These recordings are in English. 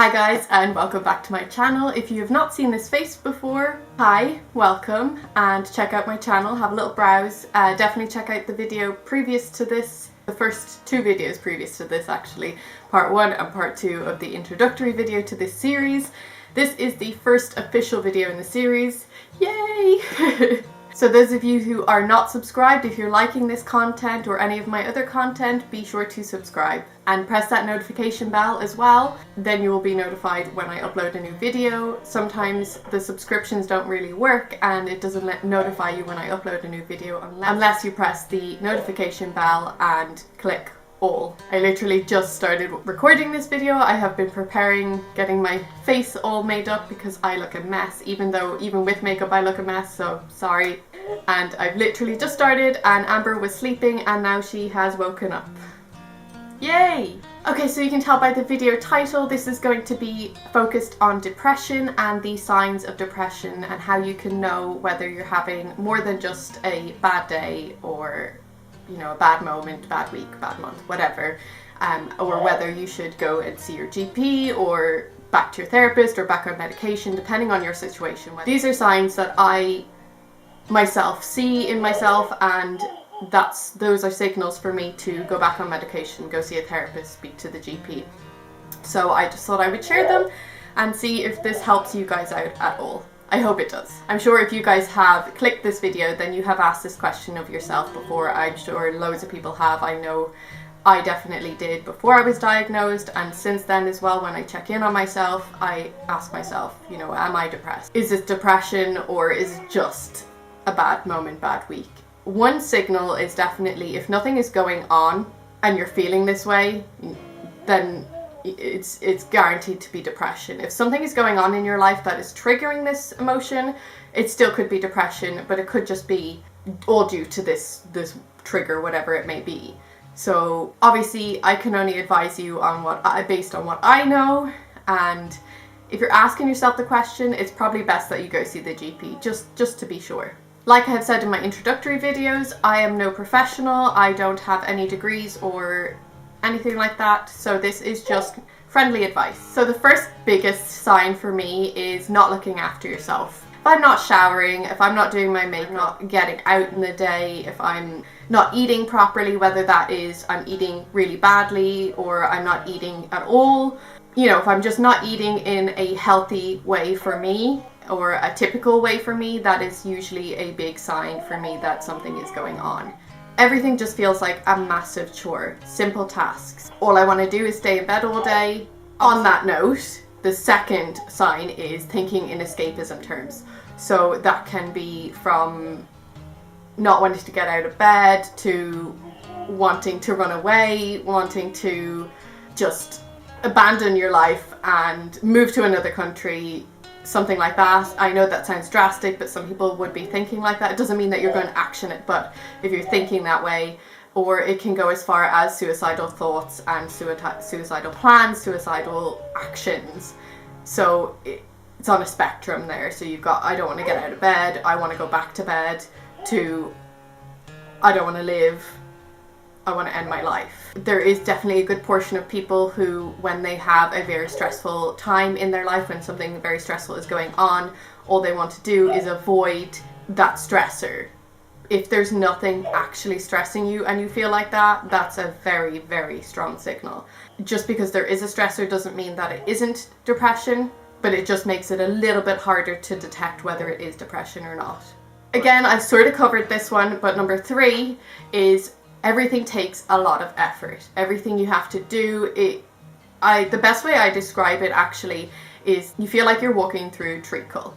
Hi guys, and welcome back to my channel. If you have not seen this face before, hi, welcome, and check out my channel, have a little browse. Definitely check out the video previous to this, the first two videos previous to this actually, part 1 and part 2 of the introductory video to this series. This is the first official video in the series, yay! So those of you who are not subscribed, if you're liking this content or any of my other content, be sure to subscribe and press that notification bell as well. Then you will be notified when I upload a new video. Sometimes the subscriptions don't really work and it doesn't notify you when I upload a new video unless you press the notification bell and click all. I literally just started recording this video. I have been preparing, getting my face all made up because I look a mess, even with makeup I look a mess, so sorry. And I've literally just started and Amber was sleeping and now she has woken up. Yay! Okay, so you can tell by the video title, this is going to be focused on depression and the signs of depression and how you can know whether you're having more than just a bad day or, you know, a bad moment, bad week, bad month, whatever, or whether you should go and see your GP or back to your therapist or back on medication, depending on your situation. These are signs that I myself see in myself, and those are signals for me to go back on medication, go see a therapist, speak to the GP. So I just thought I would share them and see if this helps you guys out at all. I hope it does. I'm sure if you guys have clicked this video, then you have asked this question of yourself before. I'm sure loads of people have. I know I definitely did before I was diagnosed, and since then as well, when I check in on myself, I ask myself, you know, am I depressed? Is it depression or is it just a bad moment, bad week? One signal is definitely if nothing is going on and you're feeling this way, then it's guaranteed to be depression. If something is going on in your life that is triggering this emotion, it still could be depression, but it could just be all due to this trigger, whatever it may be. So obviously I can only advise you on based on what I know, and if you're asking yourself the question, it's probably best that you go see the GP, just to be sure. Like I have said in my introductory videos, I am no professional, I don't have any degrees or anything like that, so this is just friendly advice. So the first biggest sign for me is not looking after yourself. If I'm not showering, if I'm not doing my makeup, not getting out in the day, if I'm not eating properly, whether that is I'm eating really badly or I'm not eating at all, you know, if I'm just not eating in a healthy way for me or a typical way for me, that is usually a big sign for me that something is going on. Everything just feels like a massive chore, simple tasks. All I want to do is stay in bed all day. On that note, the second sign is thinking in escapism terms. So that can be from not wanting to get out of bed to wanting to run away, wanting to just abandon your life and move to another country, something like that. I know that sounds drastic, but some people would be thinking like that. It doesn't mean that you're going to action it, but if you're thinking that way, or it can go as far as suicidal thoughts and suicidal plans, suicidal actions. So it's on a spectrum there. So you've got, I don't want to get out of bed, I want to go back to bed, to I don't want to live, I want to end my life. There is definitely a good portion of people who, when they have a very stressful time in their life, when something very stressful is going on, all they want to do is avoid that stressor. If there's nothing actually stressing you and you feel like that, that's a very, very strong signal. Just because there is a stressor doesn't mean that it isn't depression, but it just makes it a little bit harder to detect whether it is depression or not. Again, I've sort of covered this one, but number 3 is everything takes a lot of effort. Everything you have to do, the best way I describe it actually is you feel like you're walking through treacle.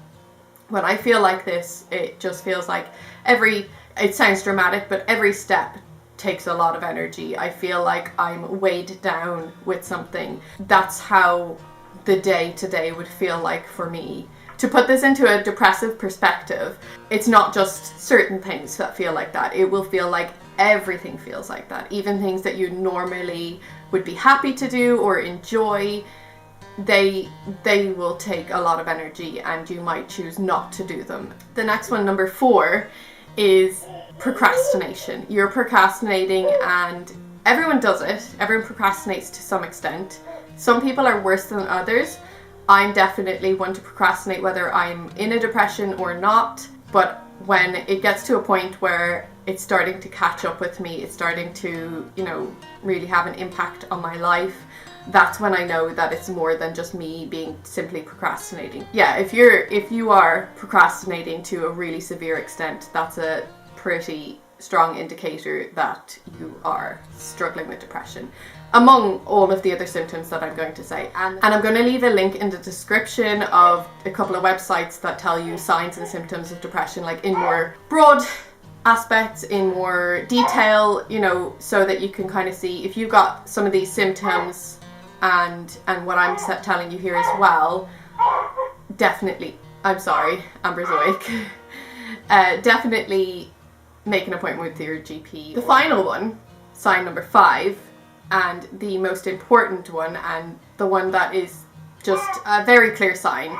When I feel like this, it just feels like it sounds dramatic, but every step takes a lot of energy. I feel like I'm weighed down with something. That's how the day to day would feel like for me. To put this into a depressive perspective, it's not just certain things that feel like that. It will feel like everything feels like that. Even things that you normally would be happy to do or enjoy, they will take a lot of energy and you might choose not to do them. The next one, number 4, is procrastination. You're procrastinating, and everyone does it. Everyone procrastinates to some extent. Some people are worse than others. I'm definitely one to procrastinate whether I'm in a depression or not, but when it gets to a point where it's starting to catch up with me, it's starting to, really have an impact on my life, that's when I know that it's more than just me being simply procrastinating. Yeah, if you are procrastinating to a really severe extent, that's a pretty strong indicator that you are struggling with depression, among all of the other symptoms that I'm going to say. And I'm going to leave a link in the description of a couple of websites that tell you signs and symptoms of depression, like in more broad aspects, in more detail, so that you can kind of see if you've got some of these symptoms and what I'm telling you here as well. Definitely, I'm sorry, Amber's awake. Definitely make an appointment with your GP. The final one, sign number 5, and the most important one, and the one that is just a very clear sign,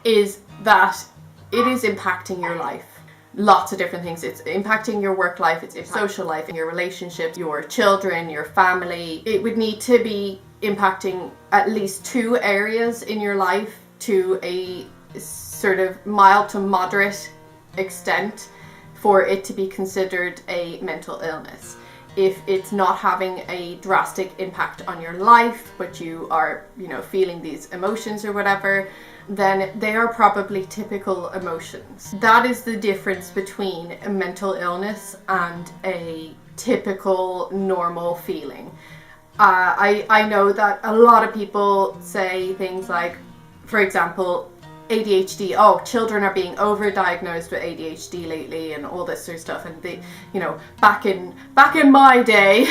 is that it is impacting your life. Lots of different things. It's impacting your work life, it's your social life, your relationships, your children, your family. It would need to be impacting at least 2 areas in your life to a sort of mild to moderate extent for it to be considered a mental illness. If it's not having a drastic impact on your life, but you are, feeling these emotions or whatever, then they are probably typical emotions. That is the difference between a mental illness and a typical normal feeling. I know that a lot of people say things like, for example, ADHD, children are being overdiagnosed with ADHD lately and all this sort of stuff, and they, back in my day,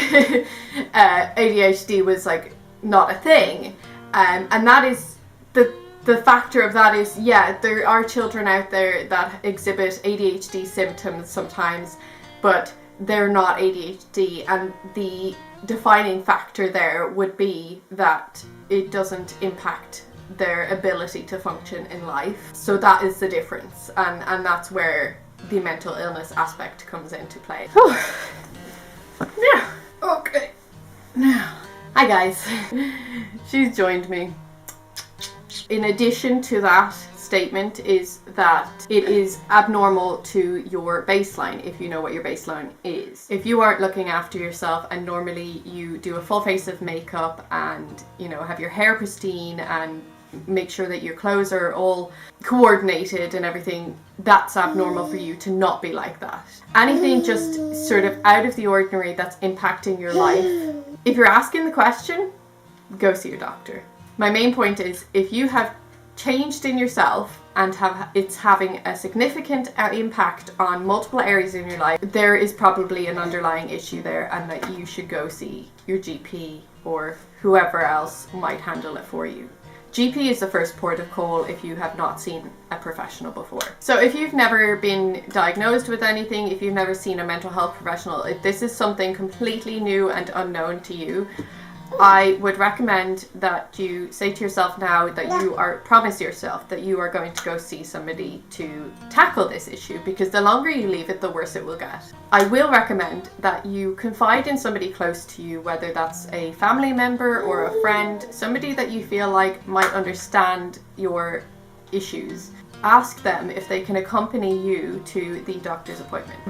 ADHD was like not a thing, and that is the factor of that is, yeah, there are children out there that exhibit ADHD symptoms sometimes, but they're not ADHD, and the defining factor there would be that it doesn't impact their ability to function in life. So that is the difference, and that's where the mental illness aspect comes into play. Yeah, okay. Now, hi guys. She's joined me. In addition to that statement is that it is abnormal to your baseline, if you know what your baseline is. If you aren't looking after yourself, and normally you do a full face of makeup and have your hair pristine and make sure that your clothes are all coordinated and everything, that's abnormal for you to not be like that. Anything just sort of out of the ordinary that's impacting your life, if you're asking the question, go see your doctor. My main point is, if you have changed in yourself and it's having a significant impact on multiple areas in your life, there is probably an underlying issue there, and that you should go see your GP or whoever else might handle it for you. GP is the first port of call if you have not seen a professional before. So if you've never been diagnosed with anything, if you've never seen a mental health professional, if this is something completely new and unknown to you, I would recommend that you say to yourself now that promise yourself that you are going to go see somebody to tackle this issue, because the longer you leave it, the worse it will get. I will recommend that you confide in somebody close to you, whether that's a family member or a friend, somebody that you feel like might understand your issues. Ask them if they can accompany you to the doctor's appointment.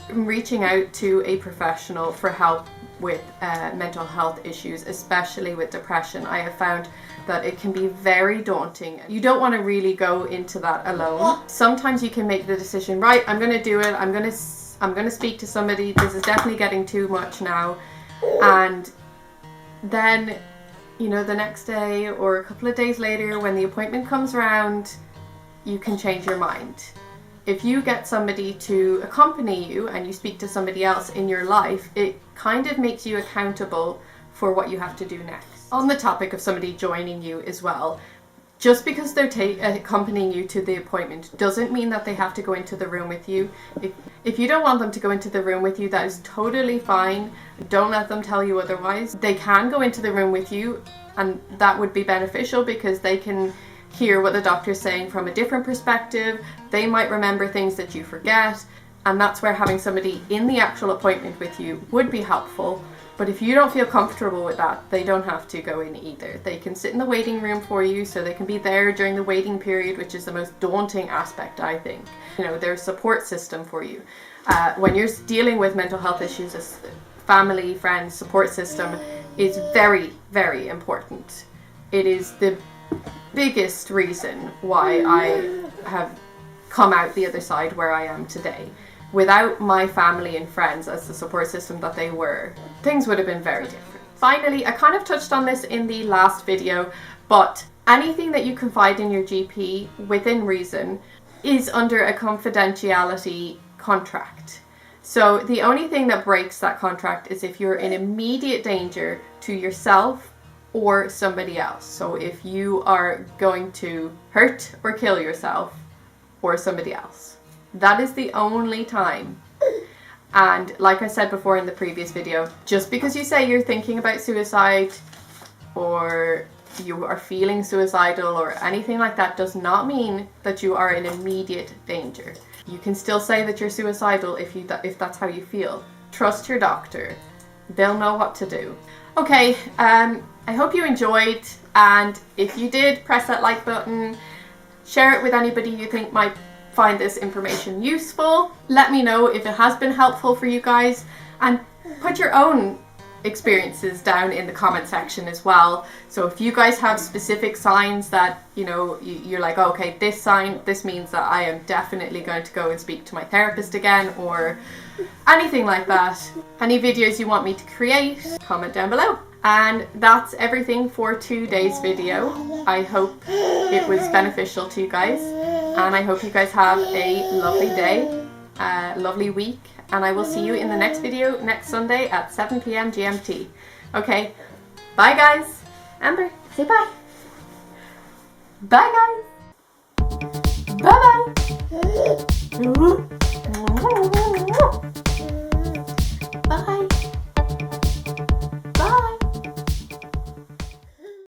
Reaching out to a professional for help with mental health issues, especially with depression, I have found that it can be very daunting. You don't want to really go into that alone. Sometimes you can make the decision, right, I'm going to do it, I'm going to speak to somebody, this is definitely getting too much now, and then the next day or a couple of days later when the appointment comes around, you can change your mind. If you get somebody to accompany you and you speak to somebody else in your life, it kind of makes you accountable for what you have to do next. On the topic of somebody joining you as well, just because they're accompanying you to the appointment doesn't mean that they have to go into the room with you. If you don't want them to go into the room with you, that is totally fine. Don't let them tell you otherwise. They can go into the room with you, and that would be beneficial because they can hear what the doctor's saying from a different perspective. They might remember things that you forget, and that's where having somebody in the actual appointment with you would be helpful. But if you don't feel comfortable with that, they don't have to go in either. They can sit in the waiting room for you, so they can be there during the waiting period, which is the most daunting aspect, I think. You know, their support system for you. When you're dealing with mental health issues, a family, friends, support system is very, very important. It is the biggest reason why I have come out the other side where I am today. Without my family and friends as the support system that they were, things would have been very different. Finally, I kind of touched on this in the last video, but anything that you confide in your GP within reason is under a confidentiality contract. So the only thing that breaks that contract is if you're in immediate danger to yourself or somebody else. So if you are going to hurt or kill yourself or somebody else. That is the only time. And like I said before in the previous video, just because you say you're thinking about suicide or you are feeling suicidal or anything like that does not mean that you are in immediate danger. You can still say that you're suicidal if that's how you feel. Trust your doctor. They'll know what to do. Okay, I hope you enjoyed, and if you did, press that like button, share it with anybody you think might find this information useful. Let me know if it has been helpful for you guys, and put your own experiences down in the comment section as well. So if you guys have specific signs that, you know, you're like, oh, okay, this sign, this means that I am definitely going to go and speak to my therapist again, or anything like that, any videos you want me to create, comment down below. And that's everything for today's video. I hope it was beneficial to you guys, and I hope you guys have a lovely day, lovely week, and I will see you in the next video next Sunday at 7 p.m. GMT. Okay, bye guys. Amber, say bye. Bye guys. Bye bye.